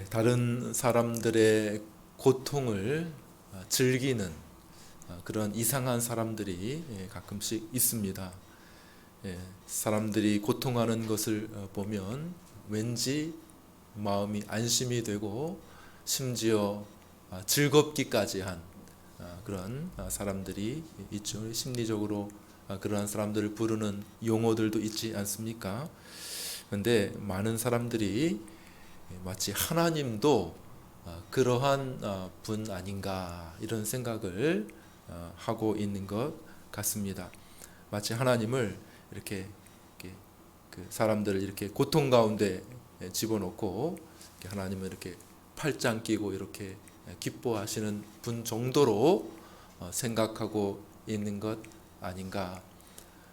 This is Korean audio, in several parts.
다른 사람들의 고통을 즐기는 그런 이상한 사람들이 가끔씩 있습니다. 사람들이 고통하는 것을 보면 왠지 마음이 안심이 되고 심지어 즐겁기까지 한 그런 사람들이 있죠. 심리적으로 그러한 사람들을 부르는 용어들도 있지 않습니까? 그런데 많은 사람들이 마치 하나님도 그러한 분 아닌가 이런 생각을 하고 있는 것 같습니다. 마치 하나님을 이렇게 그 사람들을 이렇게 고통 가운데 집어넣고 하나님은 이렇게 팔짱 끼고 이렇게 기뻐하시는 분 정도로 생각하고 있는 것 아닌가.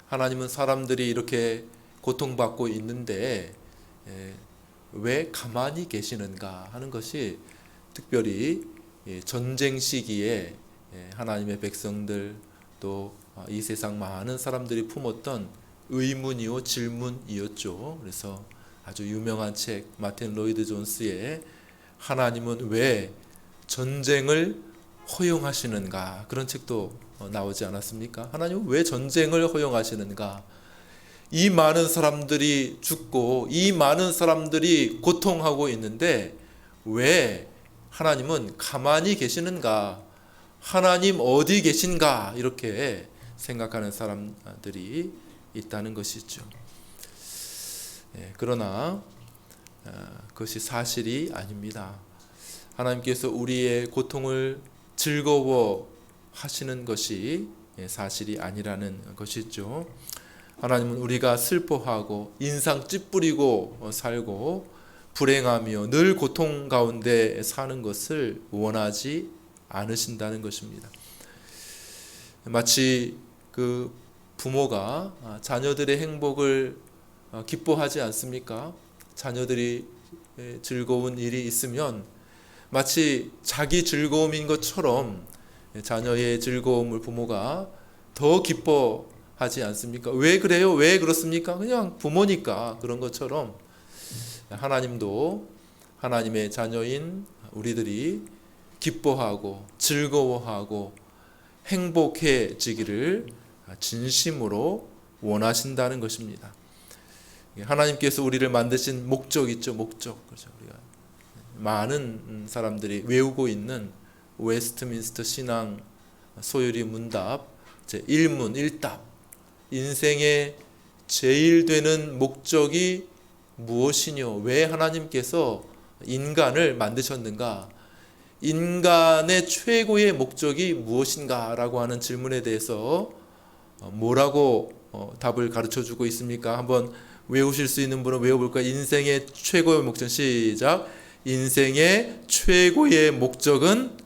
하나님은 사람들이 이렇게 고통받고 있는데 왜 가만히 계시는가 하는 것이 특별히 전쟁 시기에 하나님의 백성들 또 이 세상 많은 사람들이 품었던 의문이요 질문이었죠. 그래서 아주 유명한 책 마틴 로이드 존스의 하나님은 왜 전쟁을 허용하시는가 그런 책도 나오지 않았습니까? 하나님은 왜 전쟁을 허용하시는가? 이 많은 사람들이 죽고 이 많은 사람들이 고통하고 있는데 왜 하나님은 가만히 계시는가? 하나님 어디 계신가? 이렇게 생각하는 사람들이 있다는 것이죠. 그러나 그것이 사실이 아닙니다. 하나님께서 우리의 고통을 즐거워 하시는 것이 사실이 아니라는 것이죠. 하나님은 우리가 슬퍼하고 인상 찌푸리고 살고 불행하며 늘 고통 가운데 사는 것을 원하지 않으신다는 것입니다. 마치 그 부모가 자녀들의 행복을 기뻐하지 않습니까? 자녀들이 즐거운 일이 있으면 마치 자기 즐거움인 것처럼 자녀의 즐거움을 부모가 더 기뻐하지 않습니까? 왜 그래요? 왜 그렇습니까? 그냥 부모니까 그런 것처럼 하나님도 하나님의 자녀인 우리들이 기뻐하고 즐거워하고 행복해지기를 진심으로 원하신다는 것입니다. 하나님께서 우리를 만드신 목적 있죠, 목적. 그렇죠. 우리가 많은 사람들이 외우고 있는 웨스트민스터 신앙 소요리 문답 제 1문 1답 인생의 제일 되는 목적이 무엇이뇨? 왜 하나님께서 인간을 만드셨는가? 인간의 최고의 목적이 무엇인가? 라고 하는 질문에 대해서 뭐라고 답을 가르쳐주고 있습니까? 한번 외우실 수 있는 분은 외워볼까요? 인생의 최고의 목적 시작. 인생의 최고의 목적은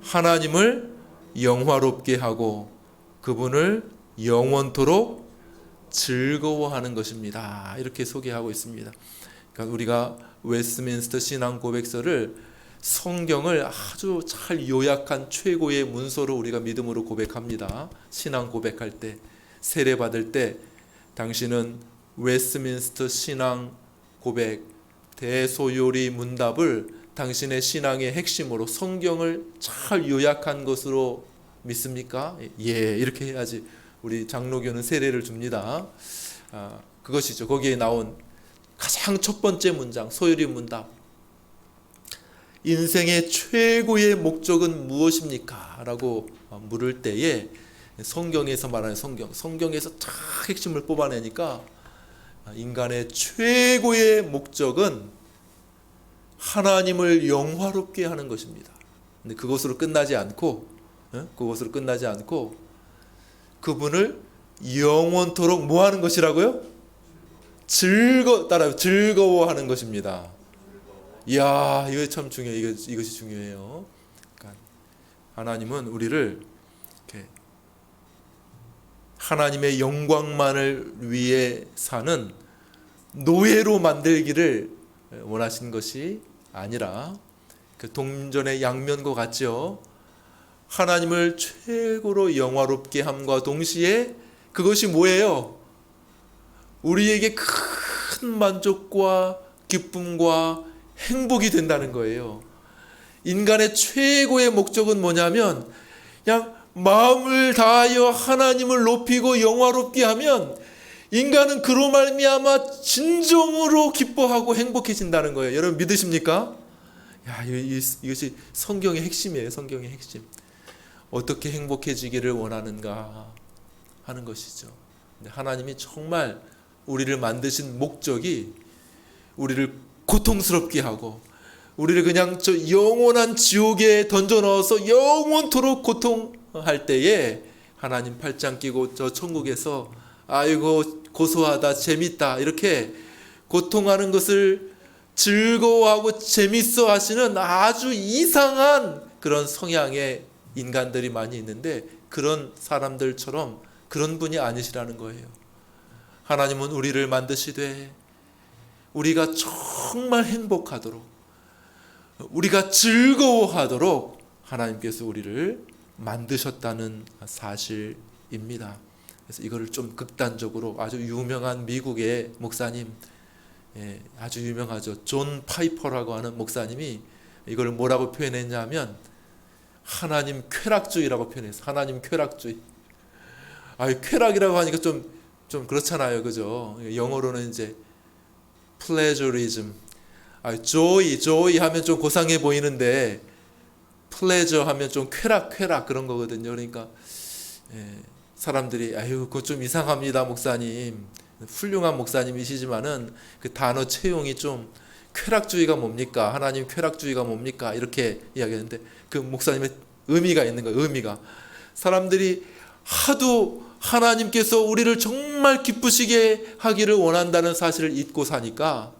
하나님을 영화롭게 하고 그분을 영원토록 즐거워하는 것입니다. 이렇게 소개하고 있습니다. 그러니까 우리가 웨스트민스터 신앙 고백서를 성경을 아주 잘 요약한 최고의 문서로 우리가 믿음으로 고백합니다. 신앙 고백할 때, 세례 받을 때 당신은 웨스트민스터 신앙 고백 대소요리 문답을 당신의 신앙의 핵심으로 성경을 잘 요약한 것으로 믿습니까? 예, 이렇게 해야지 우리 장로교는 세례를 줍니다. 그것이죠. 거기에 나온 가장 첫 번째 문장 소요리 문답. 인생의 최고의 목적은 무엇입니까? 라고 물을 때에 성경에서 말하는 성경에서 딱 핵심을 뽑아내니까 인간의 최고의 목적은 하나님을 영화롭게 하는 것입니다. 근데 그것으로 끝나지 않고 그분을 영원토록 뭐 하는 것이라고요? 즐거워하는 것입니다. 이야, 이거 참 중요해요. 이것이 중요해요. 그러니까 하나님은 우리를 이렇게 하나님의 영광만을 위해 사는 노예로 만들기를 원하신 것이 아니라 그 동전의 양면과 같죠. 하나님을 최고로 영화롭게 함과 동시에 그것이 뭐예요? 우리에게 큰 만족과 기쁨과 행복이 된다는 거예요. 인간의 최고의 목적은 뭐냐면 그냥 마음을 다하여 하나님을 높이고 영화롭게 하면 인간은 그로 말미암아 진정으로 기뻐하고 행복해진다는 거예요. 여러분 믿으십니까? 야, 이것이 성경의 핵심이에요. 성경의 핵심. 어떻게 행복해지기를 원하는가 하는 것이죠. 하나님이 정말 우리를 만드신 목적이 우리를 고통스럽게 하고 우리를 그냥 저 영원한 지옥에 던져 넣어서 영원토록 고통할 때에 하나님 팔짱 끼고 저 천국에서 아이고 고소하다 재밌다 이렇게 고통하는 것을 즐거워하고 재밌어 하시는 아주 이상한 그런 성향의 인간들이 많이 있는데 그런 사람들처럼 그런 분이 아니시라는 거예요. 하나님은 우리를 만드시되 우리가 정말 행복하도록 우리가 즐거워하도록 하나님께서 우리를 만드셨다는 사실입니다. 그래서 이거를 좀 극단적으로 아주 유명한 미국의 목사님, 아주 유명하죠. 존 파이퍼라고 하는 목사님이 이걸 뭐라고 표현했냐면 하나님 쾌락주의라고 표현했어요. 하나님 쾌락주의. 쾌락이라고 하니까 좀 그렇잖아요, 그죠? 영어로는 이제 pleasureism. joy 하면 좀 고상해 보이는데 pleasure 하면 좀 쾌락 그런 거거든요. 그러니까 사람들이 그거 좀 이상합니다, 목사님. 훌륭한 목사님이시지만은 그 단어 채용이 좀 쾌락주의가 뭡니까? 하나님 쾌락주의가 뭡니까? 이렇게 이야기하는데 그 목사님의 의미가 있는 거예요. 의미가 사람들이 하도 하나님께서 우리를 정말 기쁘시게 하기를 원한다는 사실을 잊고 사니까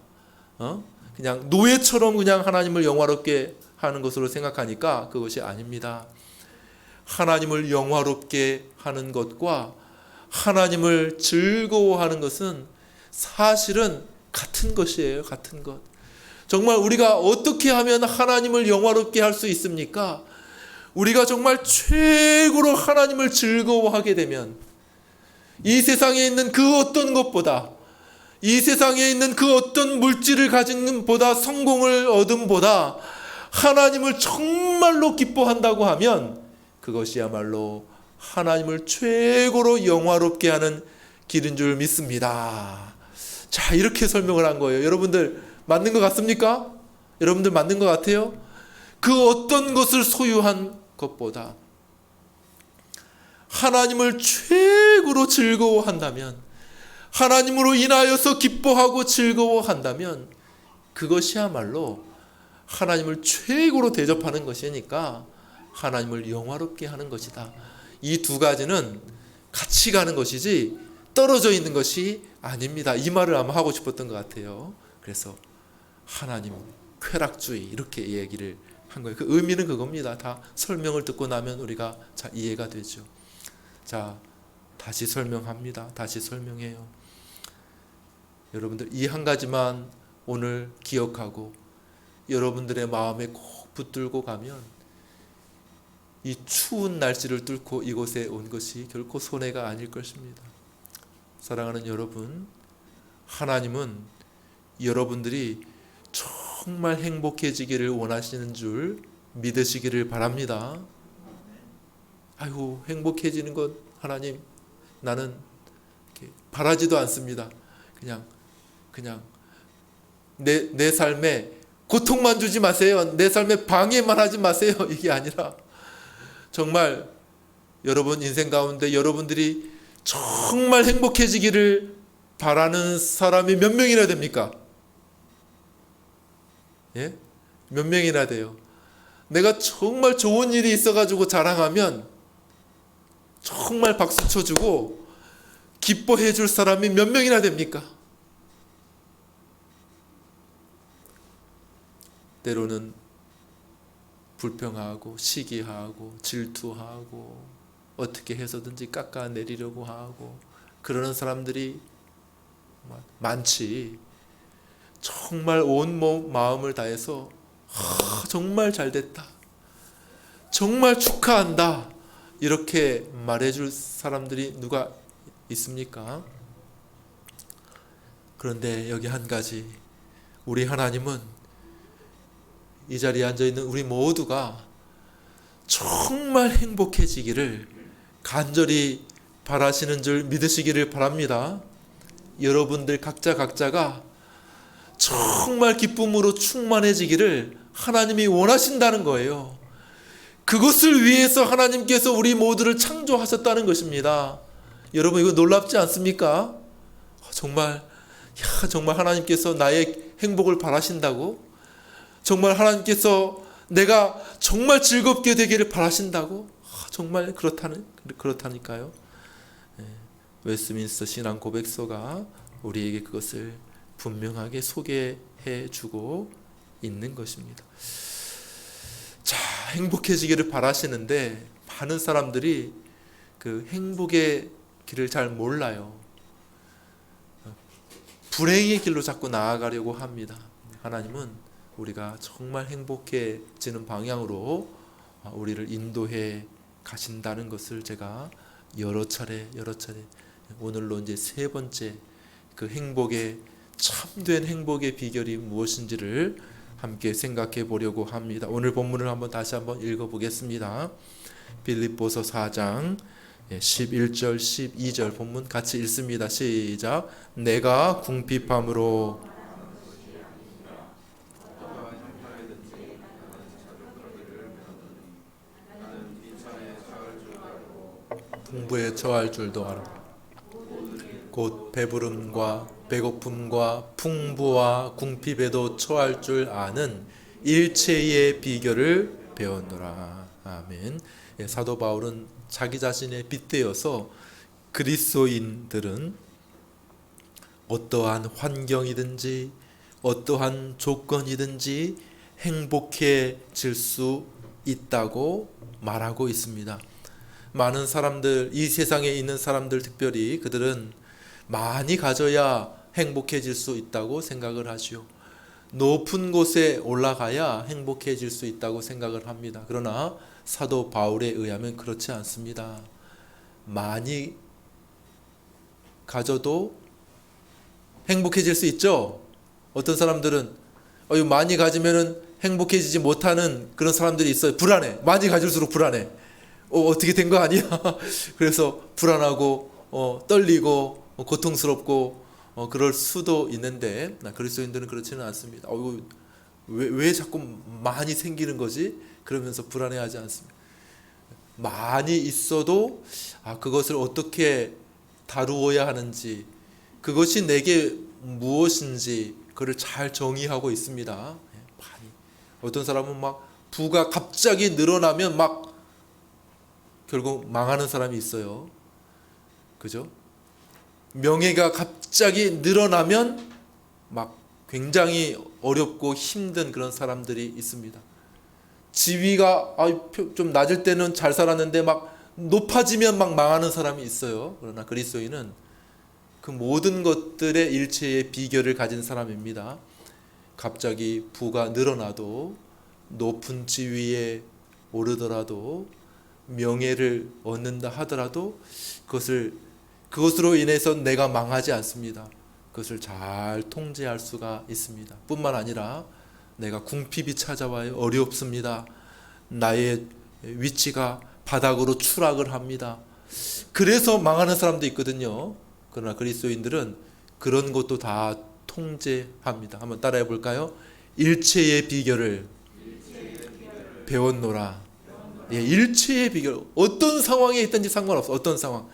그냥 노예처럼 그냥 하나님을 영화롭게 하는 것으로 생각하니까 그것이 아닙니다. 하나님을 영화롭게 하는 것과 하나님을 즐거워하는 것은 사실은 같은 것이에요. 같은 것. 정말 우리가 어떻게 하면 하나님을 영화롭게 할 수 있습니까? 우리가 정말 최고로 하나님을 즐거워하게 되면 이 세상에 있는 그 어떤 것보다 이 세상에 있는 그 어떤 물질을 가진 것보다 성공을 얻음보다 하나님을 정말로 기뻐한다고 하면 그것이야말로 하나님을 최고로 영화롭게 하는 길인 줄 믿습니다. 자, 이렇게 설명을 한 거예요. 여러분들 맞는 것 같습니까? 여러분들 맞는 것 같아요? 그 어떤 것을 소유한 것보다 하나님을 최고로 즐거워한다면, 하나님으로 인하여서 기뻐하고 즐거워한다면 그것이야말로 하나님을 최고로 대접하는 것이니까 하나님을 영화롭게 하는 것이다. 이 두 가지는 같이 가는 것이지 떨어져 있는 것이 아닙니다. 이 말을 아마 하고 싶었던 것 같아요. 그래서 하나님 쾌락주의 이렇게 얘기를 한 거예요. 그 의미는 그겁니다. 다 설명을 듣고 나면 우리가 자 이해가 되죠. 자, 다시 설명합니다. 다시 설명해요. 여러분들 이 한 가지만 오늘 기억하고 여러분들의 마음에 꼭 붙들고 가면 이 추운 날씨를 뚫고 이곳에 온 것이 결코 손해가 아닐 것입니다. 사랑하는 여러분, 하나님은 여러분들이 정말 행복해지기를 원하시는 줄 믿으시기를 바랍니다. 아이고, 행복해지는 것 하나님 나는 바라지도 않습니다. 그냥 내 삶에 고통만 주지 마세요. 내 삶에 방해만 하지 마세요. 이게 아니라 정말 여러분 인생 가운데 여러분들이 정말 행복해지기를 바라는 사람이 몇 명이나 됩니까? 예? 몇 명이나 돼요. 내가 정말 좋은 일이 있어가지고 자랑하면 정말 박수 쳐주고 기뻐해 줄 사람이 몇 명이나 됩니까? 때로는 불평하고 시기하고 질투하고 어떻게 해서든지 깎아내리려고 하고 그러는 사람들이 많지. 정말 온 마음을 다해서 정말 잘됐다, 정말 축하한다 이렇게 말해줄 사람들이 누가 있습니까? 그런데 여기 한 가지, 우리 하나님은 이 자리에 앉아 있는 우리 모두가 정말 행복해지기를 간절히 바라시는 줄 믿으시기를 바랍니다. 여러분들 각자가 정말 기쁨으로 충만해지기를 하나님이 원하신다는 거예요. 그것을 위해서 하나님께서 우리 모두를 창조하셨다는 것입니다. 여러분, 이거 놀랍지 않습니까? 정말 하나님께서 나의 행복을 바라신다고? 정말 하나님께서 내가 정말 즐겁게 되기를 바라신다고? 정말 그렇다니까요. 웨스트민스터 신앙 고백서가 우리에게 그것을 분명하게 소개해 주고 있는 것입니다. 자, 행복해지기를 바라시는데 많은 사람들이 그 행복의 길을 잘 몰라요. 불행의 길로 자꾸 나아가려고 합니다. 하나님은 우리가 정말 행복해지는 방향으로 우리를 인도해 가신다는 것을 제가 여러 차례 오늘로 이제 세 번째 그 참된 행복의 비결이 무엇인지를 함께 생각해 보려고 합니다. 오늘 본문을 다시 한번 읽어 보겠습니다. 빌립보서 4장 11절 12절 본문 같이 읽습니다. 시작. 내가 궁핍함으로 풍부에 처할 줄도 알아. 곧 배부름과 배고픔과 풍부와 궁핍에도 처할 줄 아는 일체의 비결을 배웠노라. 아멘. 사도 바울은 자기 자신에 빗대어서 그리스도인들은 어떠한 환경이든지 어떠한 조건이든지 행복해질 수 있다고 말하고 있습니다. 많은 사람들, 이 세상에 있는 사람들 특별히 그들은 많이 가져야 행복해질 수 있다고 생각을 하지요. 높은 곳에 올라가야 행복해질 수 있다고 생각을 합니다. 그러나 사도 바울에 의하면 그렇지 않습니다. 많이 가져도 행복해질 수 있죠. 어떤 사람들은 많이 가지면은 행복해지지 못하는 그런 사람들이 있어요. 불안해. 많이 가질수록 불안해. 어떻게 된 거 아니야? 그래서 불안하고 떨리고 고통스럽고 그럴 수도 있는데 그리스도인들은 그렇지는 않습니다. 왜 자꾸 많이 생기는 거지? 그러면서 불안해하지 않습니다. 많이 있어도 그것을 어떻게 다루어야 하는지, 그것이 내게 무엇인지 그를 잘 정의하고 있습니다. 많이. 어떤 사람은 부가 갑자기 늘어나면 결국 망하는 사람이 있어요. 그죠? 명예가 갑자기 늘어나면 굉장히 어렵고 힘든 그런 사람들이 있습니다. 지위가 좀 낮을 때는 잘 살았는데 높아지면 망하는 사람이 있어요. 그러나 그리스도인은 그 모든 것들의 일체의 비결을 가진 사람입니다. 갑자기 부가 늘어나도, 높은 지위에 오르더라도, 명예를 얻는다 하더라도 그것으로 인해서 내가 망하지 않습니다. 그것을 잘 통제할 수가 있습니다. 뿐만 아니라 내가 궁핍이 찾아와요. 어렵습니다. 나의 위치가 바닥으로 추락을 합니다. 그래서 망하는 사람도 있거든요. 그러나 그리스도인들은 그런 것도 다 통제합니다. 한번 따라해 볼까요? 일체의 비결을 배웠노라. 일체의 비결. 어떤 상황에 있든지 상관없어. 어떤 상황.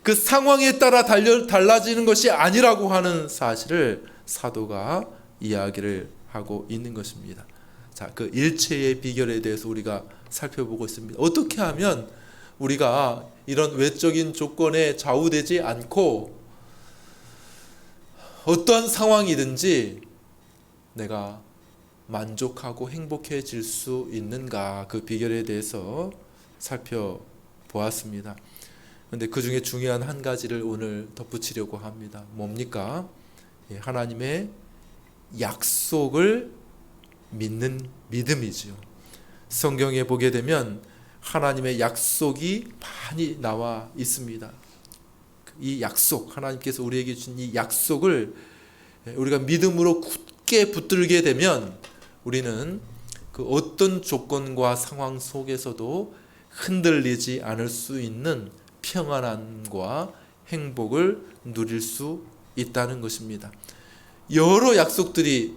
그 상황에 따라 달라지는 것이 아니라고 하는 사실을 사도가 이야기를 하고 있는 것입니다. 자, 그 일체의 비결에 대해서 우리가 살펴보고 있습니다. 어떻게 하면 우리가 이런 외적인 조건에 좌우되지 않고 어떠한 상황이든지 내가 만족하고 행복해질 수 있는가, 그 비결에 대해서 살펴보았습니다. 그런데 그 중에 중요한 한 가지를 오늘 덧붙이려고 합니다. 뭡니까? 하나님의 약속을 믿는 믿음이지요. 성경에 보게 되면 하나님의 약속이 많이 나와 있습니다. 이 약속, 하나님께서 우리에게 준 이 약속을 우리가 믿음으로 굳게 붙들게 되면 우리는 그 어떤 조건과 상황 속에서도 흔들리지 않을 수 있는 평안함과 행복을 누릴 수 있다는 것입니다. 여러 약속들이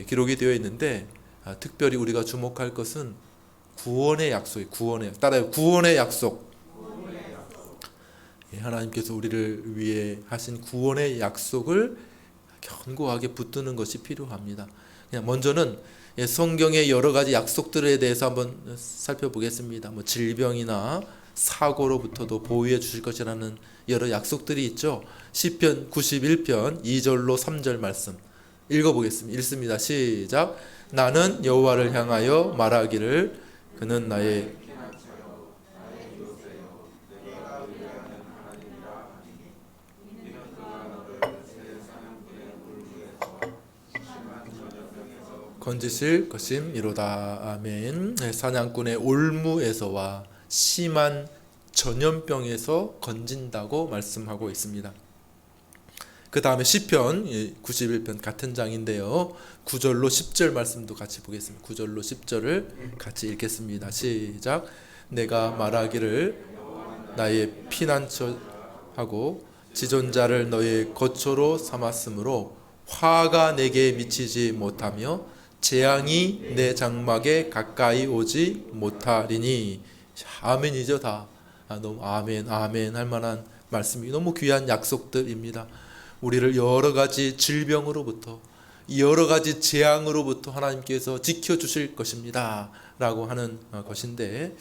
기록이 되어 있는데 특별히 우리가 주목할 것은 구원의 약속이에요. 따라요. 구원의 약속. 하나님께서 우리를 위해 하신 구원의 약속을 견고하게 붙드는 것이 필요합니다. 그냥 먼저는 성경의 여러 가지 약속들에 대해서 한번 살펴보겠습니다. 뭐 질병이나 사고로부터도 보호해 주실 것이라는 여러 약속들이 있죠. 시편 91편 2절로 3절 말씀 읽어보겠습니다. 읽습니다. 시작. 나는 여호와를 향하여 말하기를 그는 나의 건지실 것임이로다. 아멘. 사냥꾼의 올무에서와 심한 전염병에서 건진다고 말씀하고 있습니다. 그 다음에 시편 91편 같은 장인데요. 9절로 10절 말씀도 같이 보겠습니다. 9절로 10절을 같이 읽겠습니다. 시작. 내가 말하기를 나의 피난처하고 지존자를 너의 거처로 삼았으므로 화가 내게 미치지 못하며 재앙이 내 장막에 가까이 오지 못하리니. 아멘이죠. 다 너무 아멘 할 만한 말씀이 너무 귀한 약속들입니다. 우리를 여러 가지 질병으로부터 여러 가지 재앙으로부터 하나님께서 지켜주실 것입니다 라고 하는 것인데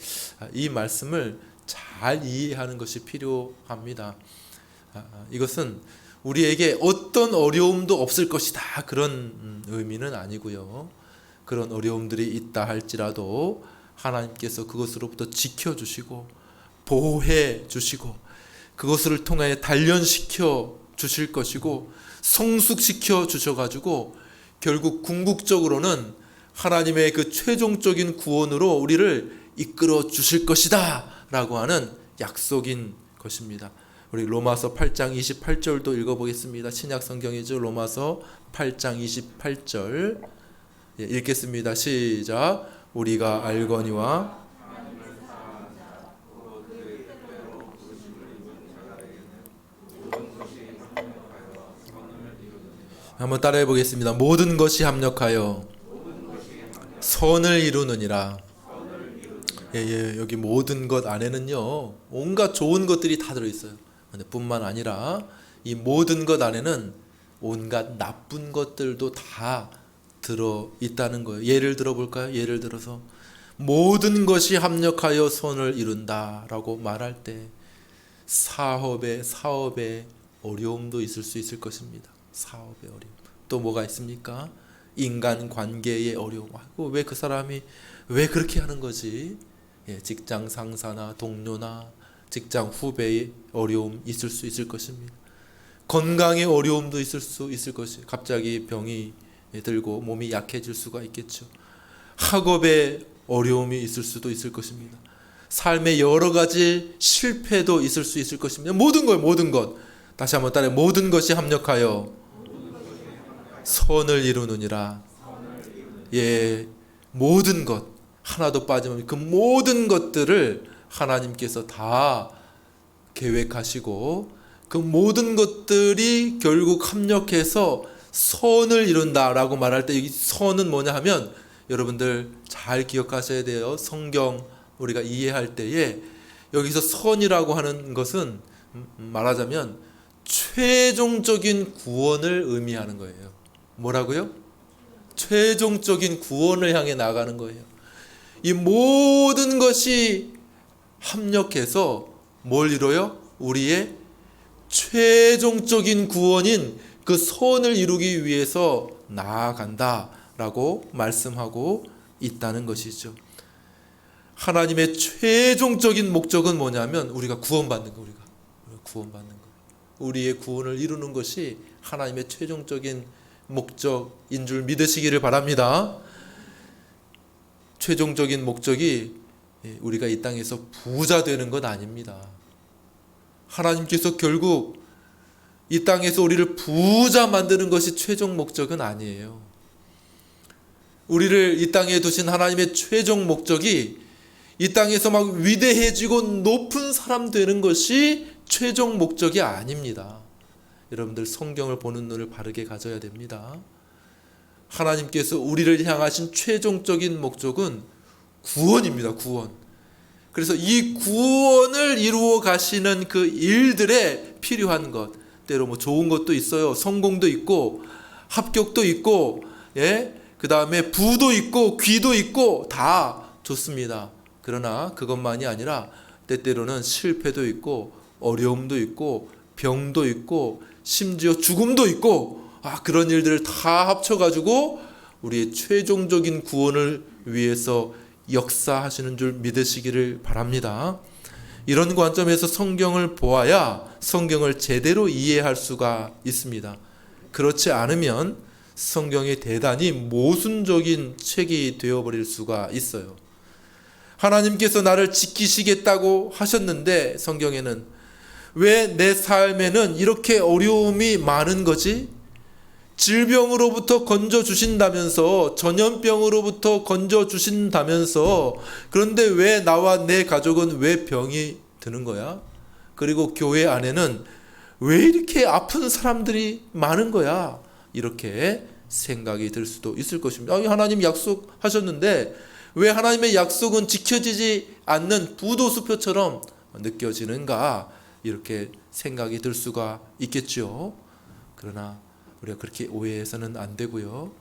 이 말씀을 잘 이해하는 것이 필요합니다. 이것은 우리에게 어떤 어려움도 없을 것이다 그런 의미는 아니고요. 그런 어려움들이 있다 할지라도 하나님께서 그것으로부터 지켜주시고 보호해 주시고 그것을 통해 단련시켜 주실 것이고 성숙시켜 주셔가지고 결국 궁극적으로는 하나님의 그 최종적인 구원으로 우리를 이끌어 주실 것이다 라고 하는 약속인 것입니다. 우리 로마서 8장 28절도 읽어보겠습니다. 신약 성경이죠. 로마서 8장 28절 읽겠습니다. 시작. 우리가 알거니와 한번 따라해 보겠습니다. 모든 것이 합력하여 선을 이루느니라. 여기 모든 것 안에는요 온갖 좋은 것들이 다 들어있어요. 뿐만 아니라 이 모든 것 안에는 온갖 나쁜 것들도 다 들어있다는 거예요. 예를 들어볼까요? 예를 들어서 모든 것이 합력하여 선을 이룬다라고 말할 때 사업에 어려움도 있을 수 있을 것입니다. 사업의 어려움. 또 뭐가 있습니까? 인간관계의 어려움. 왜 그 사람이 왜 그렇게 하는 거지? 직장 상사나 동료나 직장 후배의 어려움 있을 수 있을 것입니다. 건강의 어려움도 있을 수 있을 것이에요. 갑자기 병이 들고 몸이 약해질 수가 있겠죠. 학업의 어려움이 있을 수도 있을 것입니다. 삶의 여러 가지 실패도 있을 수 있을 것입니다. 모든 것. 다시 한번 따라해. 모든 것이 합력하여 선을 이루느니라. 모든 것 하나도 빠짐없이 그 모든 것들을 하나님께서 다 계획하시고 그 모든 것들이 결국 합력해서 선을 이룬다라고 말할 때 이 선은 뭐냐 하면 여러분들 잘 기억하셔야 돼요. 성경 우리가 이해할 때에 여기서 선이라고 하는 것은 말하자면 최종적인 구원을 의미하는 거예요. 뭐라고요? 최종적인 구원을 향해 나가는 거예요. 이 모든 것이 합력해서 뭘 이뤄요? 우리의 최종적인 구원인 그 선을 이루기 위해서 나아간다라고 말씀하고 있다는 것이죠. 하나님의 최종적인 목적은 뭐냐면 우리가 구원받는 거, 우리가 구원받는 거. 우리의 구원을 이루는 것이 하나님의 최종적인 목적인 줄 믿으시기를 바랍니다. 최종적인 목적이 우리가 이 땅에서 부자 되는 건 아닙니다. 하나님께서 결국 이 땅에서 우리를 부자 만드는 것이 최종 목적은 아니에요. 우리를 이 땅에 두신 하나님의 최종 목적이 이 땅에서 막 위대해지고 높은 사람 되는 것이 최종 목적이 아닙니다. 여러분들 성경을 보는 눈을 바르게 가져야 됩니다. 하나님께서 우리를 향하신 최종적인 목적은 구원입니다. 구원. 그래서 이 구원을 이루어 가시는 그 일들에 필요한 것, 때로 뭐 좋은 것도 있어요. 성공도 있고 합격도 있고, 그 다음에 부도 있고 귀도 있고 다 좋습니다. 그러나 그것만이 아니라 때때로는 실패도 있고 어려움도 있고 병도 있고 심지어 죽음도 있고, 그런 일들을 다 합쳐가지고 우리의 최종적인 구원을 위해서 역사하시는 줄 믿으시기를 바랍니다. 이런 관점에서 성경을 보아야 성경을 제대로 이해할 수가 있습니다. 그렇지 않으면 성경이 대단히 모순적인 책이 되어버릴 수가 있어요. 하나님께서 나를 지키시겠다고 하셨는데 성경에는 왜 내 삶에는 이렇게 어려움이 많은 거지? 질병으로부터 건져주신다면서, 전염병으로부터 건져주신다면서, 그런데 왜 나와 내 가족은 왜 병이 드는 거야? 그리고 교회 안에는 왜 이렇게 아픈 사람들이 많은 거야? 이렇게 생각이 들 수도 있을 것입니다. 하나님 약속하셨는데 왜 하나님의 약속은 지켜지지 않는 부도수표처럼 느껴지는가? 이렇게 생각이 들 수가 있겠죠. 그러나 우리가 그렇게 오해해서는 안 되고요.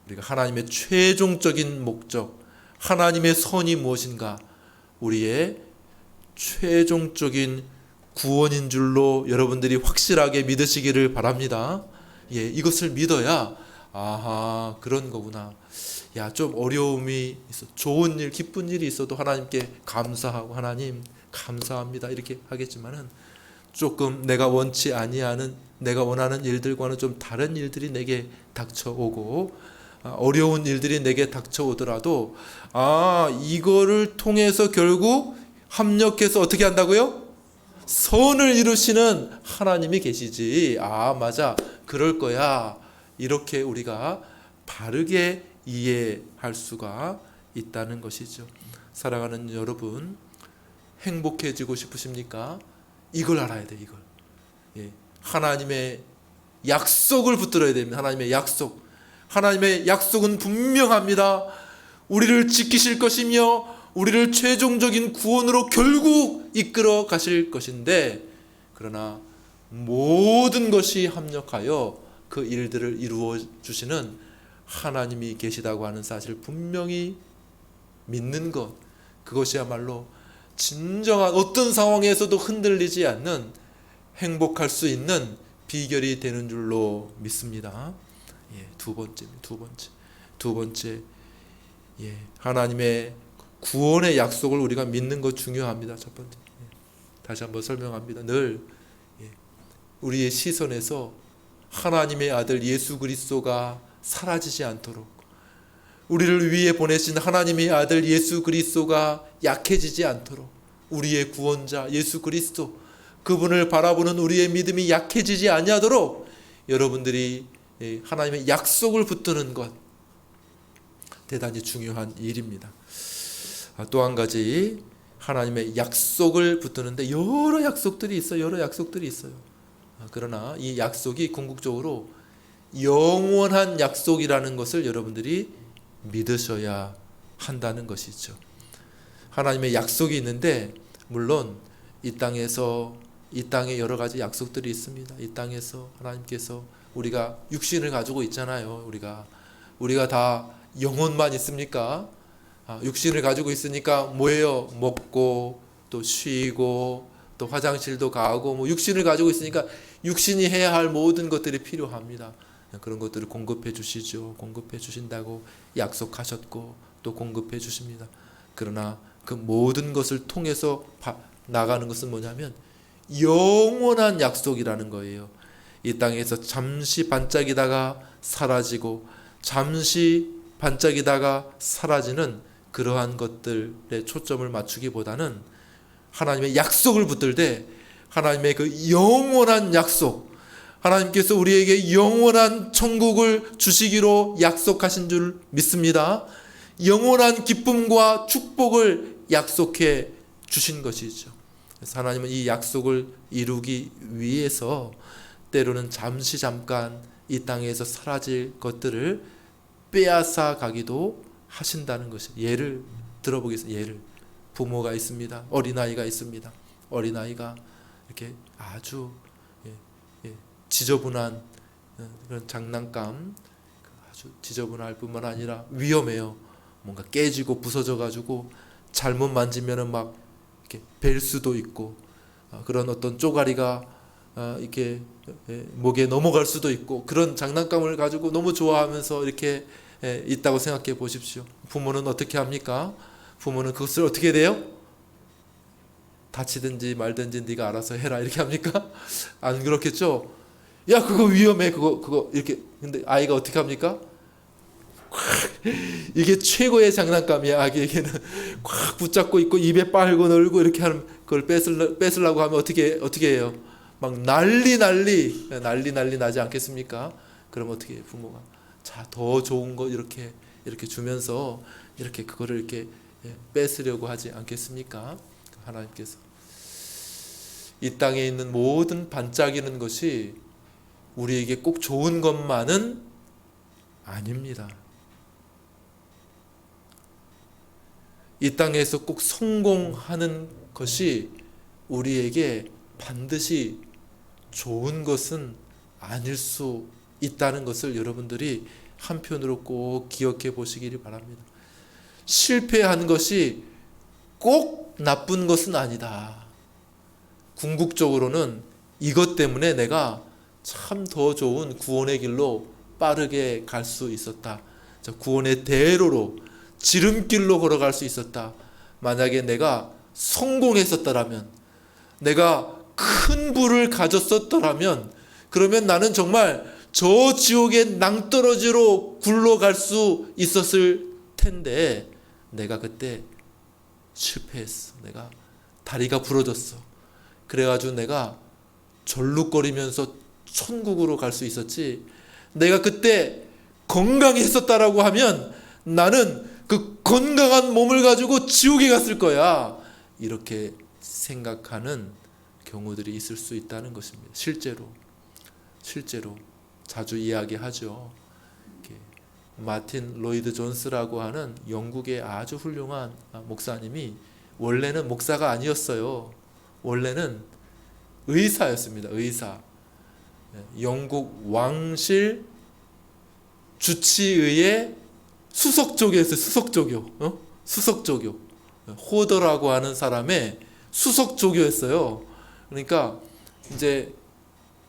우리가 하나님의 최종적인 목적, 하나님의 선이 무엇인가, 우리의 최종적인 구원인 줄로 여러분들이 확실하게 믿으시기를 바랍니다. 이것을 믿어야 그런 거구나. 좀 어려움이 있어, 좋은 일, 기쁜 일이 있어도 하나님께 감사하고 하나님 감사합니다 이렇게 하겠지만은 조금 내가 원치 아니하는, 내가 원하는 일들과는 좀 다른 일들이 내게 닥쳐오고 어려운 일들이 내게 닥쳐오더라도 이거를 통해서 결국 합력해서 어떻게 한다고요? 선을 이루시는 하나님이 계시지. 맞아, 그럴 거야. 이렇게 우리가 바르게 이해할 수가 있다는 것이죠. 사랑하는 여러분, 행복해지고 싶으십니까? 이걸 알아야 돼. 이걸. 하나님의 약속을 붙들어야 됩니다. 하나님의 약속. 하나님의 약속은 분명합니다. 우리를 지키실 것이며 우리를 최종적인 구원으로 결국 이끌어 가실 것인데, 그러나 모든 것이 합력하여 그 일들을 이루어 주시는 하나님이 계시다고 하는 사실을 분명히 믿는 것, 그것이야말로 진정한 어떤 상황에서도 흔들리지 않는 행복할 수 있는 비결이 되는 줄로 믿습니다. 두 번째, 하나님의 구원의 약속을 우리가 믿는 것 중요합니다. 첫 번째, 다시 한번 설명합니다. 늘 우리의 시선에서 하나님의 아들 예수 그리스도가 사라지지 않도록, 우리를 위해 보내신 하나님의 아들 예수 그리스도가 약해지지 않도록, 우리의 구원자 예수 그리스도, 그분을 바라보는 우리의 믿음이 약해지지 아니하도록 여러분들이 하나님의 약속을 붙드는 것, 대단히 중요한 일입니다. 또 한 가지, 하나님의 약속을 붙드는데 여러 약속들이 있어요. 그러나 이 약속이 궁극적으로 영원한 약속이라는 것을 여러분들이 믿으셔야 한다는 것이죠. 하나님의 약속이 있는데, 물론 이 땅에 여러 가지 약속들이 있습니다. 이 땅에서 하나님께서, 우리가 육신을 가지고 있잖아요. 우리가 다 영혼만 있습니까? 육신을 가지고 있으니까 뭐예요? 먹고 또 쉬고 또 화장실도 가고, 육신을 가지고 있으니까 육신이 해야 할 모든 것들이 필요합니다. 그런 것들을 공급해 주시죠. 공급해 주신다고 약속하셨고 또 공급해 주십니다. 그러나 그 모든 것을 통해서 나가는 것은 뭐냐면 영원한 약속이라는 거예요. 이 땅에서 잠시 반짝이다가 사라지고 잠시 반짝이다가 사라지는 그러한 것들에 초점을 맞추기보다는 하나님의 약속을 붙들 때 하나님의 그 영원한 약속, 하나님께서 우리에게 영원한 천국을 주시기로 약속하신 줄 믿습니다. 영원한 기쁨과 축복을 약속해 주신 것이죠. 그래서 하나님은 이 약속을 이루기 위해서 때로는 잠깐 이 땅에서 사라질 것들을 빼앗아 가기도 하신다는 것이. 예를 들어보겠습니다. 예를. 부모가 있습니다. 어린아이가 있습니다. 어린아이가 이렇게 아주 지저분한 그런 장난감, 아주 지저분할 뿐만 아니라 위험해요. 뭔가 깨지고 부서져 가지고 잘못 만지면은 막 이렇게 벨 수도 있고, 그런 어떤 쪼가리가 이렇게 목에 넘어갈 수도 있고, 그런 장난감을 가지고 너무 좋아하면서 이렇게 있다고 생각해 보십시오. 부모는 어떻게 합니까? 부모는 그것을 어떻게 돼요? 다치든지 말든지 네가 알아서 해라 이렇게 합니까? 안 그렇겠죠? 야, 그거 위험해. 그거 이렇게. 근데 아이가 어떻게 합니까? 이게 최고의 장난감이야. 아기에게는 꽉 붙잡고 있고 입에 빨고 놀고 이렇게 하는, 그걸 뺏으려고 하면 어떻게 해요? 막 난리 나지 않겠습니까? 그럼 어떻게 해요? 부모가 자, 더 좋은 거 이렇게 주면서 이렇게 그거를 이렇게 뺏으려고 하지 않겠습니까? 하나님께서 이 땅에 있는 모든 반짝이는 것이 우리에게 꼭 좋은 것만은 아닙니다. 이 땅에서 꼭 성공하는 것이 우리에게 반드시 좋은 것은 아닐 수 있다는 것을 여러분들이 한편으로 꼭 기억해 보시기를 바랍니다. 실패하는 것이 꼭 나쁜 것은 아니다. 궁극적으로는 이것 때문에 내가 참 더 좋은 구원의 길로 빠르게 갈 수 있었다. 구원의 대로로, 지름길로 걸어갈 수 있었다. 만약에 내가 성공했었더라면, 내가 큰 부를 가졌었더라면, 그러면 나는 정말 저 지옥의 낭떠러지로 굴러갈 수 있었을 텐데, 내가 그때 실패했어. 내가 다리가 부러졌어. 그래가지고 내가 절룩거리면서 천국으로 갈 수 있었지, 내가 그때 건강했었다라고 하면 나는 그 건강한 몸을 가지고 지옥에 갔을 거야. 이렇게 생각하는 경우들이 있을 수 있다는 것입니다. 실제로 자주 이야기하죠. 마틴 로이드 존스라고 하는 영국의 아주 훌륭한 목사님이 원래는 목사가 아니었어요. 원래는 의사였습니다. 의사. 영국 왕실 주치의의 수석조교였어요. 수석조교. 호더라고 하는 사람의 수석조교였어요. 그러니까 이제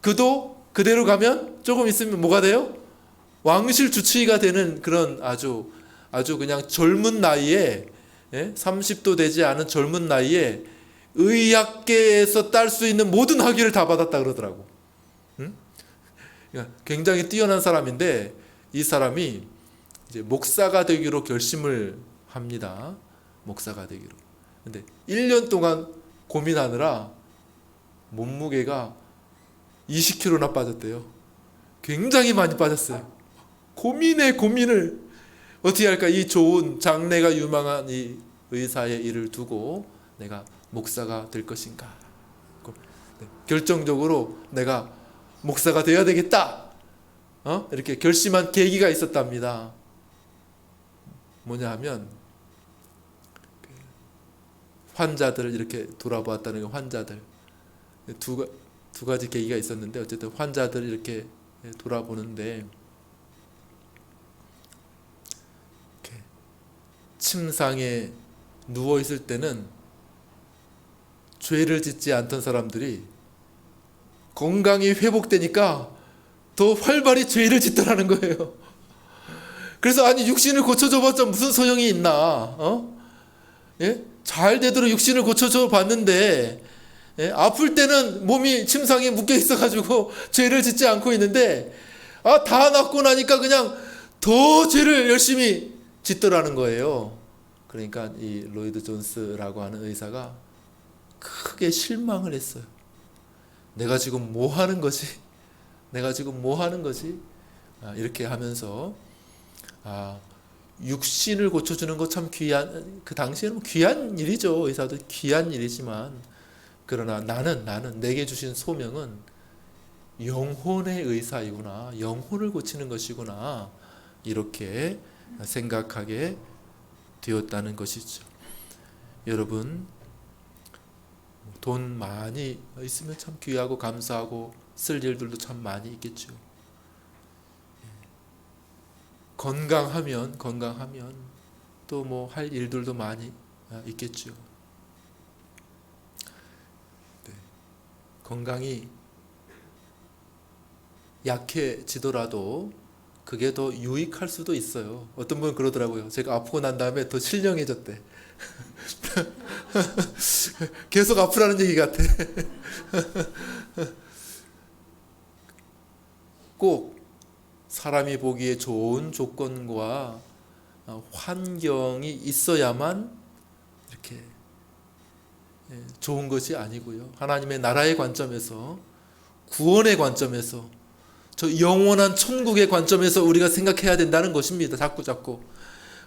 그도 그대로 가면 조금 있으면 뭐가 돼요? 왕실 주치의가 되는 그런 아주 그냥 젊은 나이에, 30도 되지 않은 젊은 나이에 의학계에서 딸 수 있는 모든 학위를 다 받았다 그러더라고. 굉장히 뛰어난 사람인데 이 사람이 이제 목사가 되기로 결심을 합니다. 목사가 되기로. 근데 1년 동안 고민하느라 몸무게가 20kg나 빠졌대요. 굉장히 많이 빠졌어요. 고민을 어떻게 할까? 이 좋은 장래가 유망한 이 의사의 일을 두고 내가 목사가 될 것인가? 결정적으로 내가 목사가 되어야 되겠다. 이렇게 결심한 계기가 있었답니다. 뭐냐 하면 환자들을 이렇게 돌아보았다는 거. 환자들 두 가지 계기가 있었는데, 어쨌든 환자들을 이렇게 돌아보는데, 이렇게 침상에 누워 있을 때는 죄를 짓지 않던 사람들이 건강이 회복되니까 더 활발히 죄를 짓더라는 거예요. 그래서 아니, 육신을 고쳐줘봤자 무슨 소용이 있나? 잘 되도록 육신을 고쳐줘 봤는데, 아플 때는 몸이 침상에 묶여 있어가지고 죄를 짓지 않고 있는데, 다 낫고 나니까 그냥 더 죄를 열심히 짓더라는 거예요. 그러니까 이 로이드 존스라고 하는 의사가 크게 실망을 했어요. 내가 지금 뭐 하는 거지? 내가 지금 뭐 하는 거지? 이렇게 하면서 육신을 고쳐주는 거 참 귀한, 그 당시에는 귀한 일이죠. 의사도 귀한 일이지만, 그러나 나는 내게 주신 소명은 영혼의 의사이구나, 영혼을 고치는 것이구나, 이렇게 생각하게 되었다는 것이죠. 여러분, 돈 많이 있으면 참 귀하고 감사하고 쓸 일들도 참 많이 있겠죠. 건강하면 또 뭐 할 일들도 많이 있겠죠. 네. 건강이 약해지더라도 그게 더 유익할 수도 있어요. 어떤 분은 그러더라고요. 제가 아프고 난 다음에 더 신령해졌대. 계속 아프라는 얘기 같아. 꼭 사람이 보기에 좋은 조건과 환경이 있어야만 이렇게 좋은 것이 아니고요. 하나님의 나라의 관점에서, 구원의 관점에서, 저 영원한 천국의 관점에서 우리가 생각해야 된다는 것입니다. 자꾸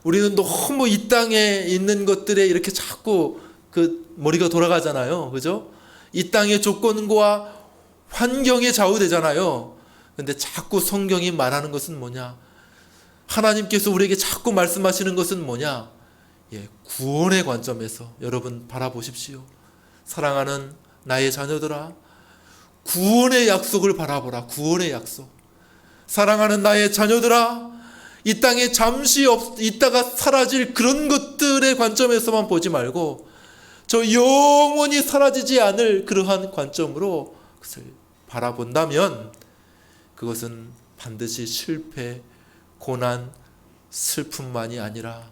우리는 너무 이 땅에 있는 것들에 이렇게 자꾸 그 머리가 돌아가잖아요. 그죠? 이 땅의 조건과 환경에 좌우되잖아요. 근데 자꾸 성경이 말하는 것은 뭐냐? 하나님께서 우리에게 자꾸 말씀하시는 것은 뭐냐? 구원의 관점에서 여러분 바라보십시오. 사랑하는 나의 자녀들아, 구원의 약속을 바라보라. 구원의 약속. 사랑하는 나의 자녀들아, 이 땅에 잠시 있다가 사라질 그런 것들의 관점에서만 보지 말고 저 영원히 사라지지 않을 그러한 관점으로 그것을 바라본다면 그것은 반드시 실패, 고난, 슬픔만이 아니라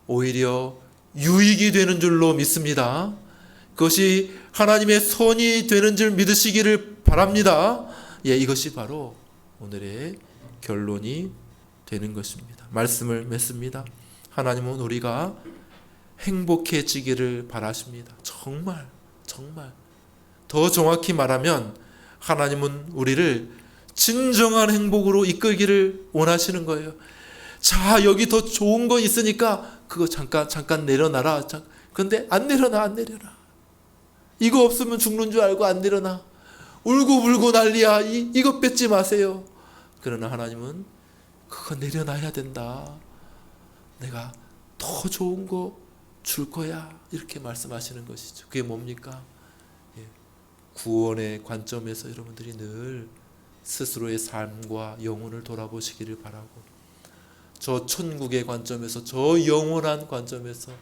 오히려 유익이 되는 줄로 믿습니다. 그것이 하나님의 선이 되는 줄 믿으시기를 바랍니다. 이것이 바로 오늘의 결론이 되는 것입니다. 말씀을 맺습니다. 하나님은 우리가 행복해지기를 바라십니다. 정말 더 정확히 말하면 하나님은 우리를 진정한 행복으로 이끌기를 원하시는 거예요. 자, 여기 더 좋은 거 있으니까 그거 잠깐 내려놔라. 그런데 안 내려놔. 이거 없으면 죽는 줄 알고 안 내려놔. 울고불고 난리야. 이거 뺏지 마세요. 그러나 하나님은 그거 내려놔야 된다. 내가 더 좋은 거 줄 거야. 이렇게 말씀하시는 것이죠. 그게 뭡니까? 구원의 관점에서 여러분들이 늘 스스로의 삶과 영혼을 돌아보시기를 바라고, 저 천국의 관점에서, 저 영원한 관점에서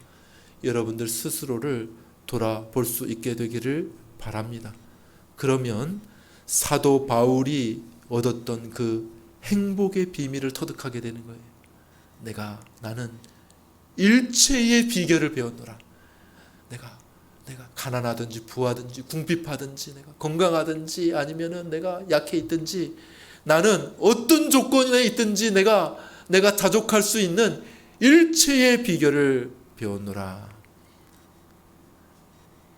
여러분들 스스로를 돌아볼 수 있게 되기를 바랍니다. 그러면 사도 바울이 얻었던 그 행복의 비밀을 터득하게 되는 거예요. 나는 일체의 비결을 배웠노라. 내가 가난하든지 부하든지 궁핍하든지 내가 건강하든지 아니면은 내가 약해 있든지 나는 어떤 조건에 있든지 내가 자족할 수 있는 일체의 비결을 배웠노라.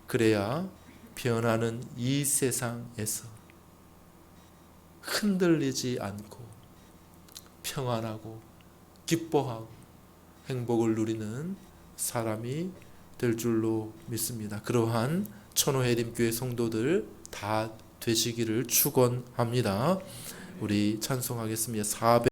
그래야 변하는 이 세상에서 흔들리지 않고 평안하고 기뻐하고 행복을 누리는 사람이 될 줄로 믿습니다. 그러한 천호해림교회 성도들 다 되시기를 축원합니다. 우리 찬송하겠습니다.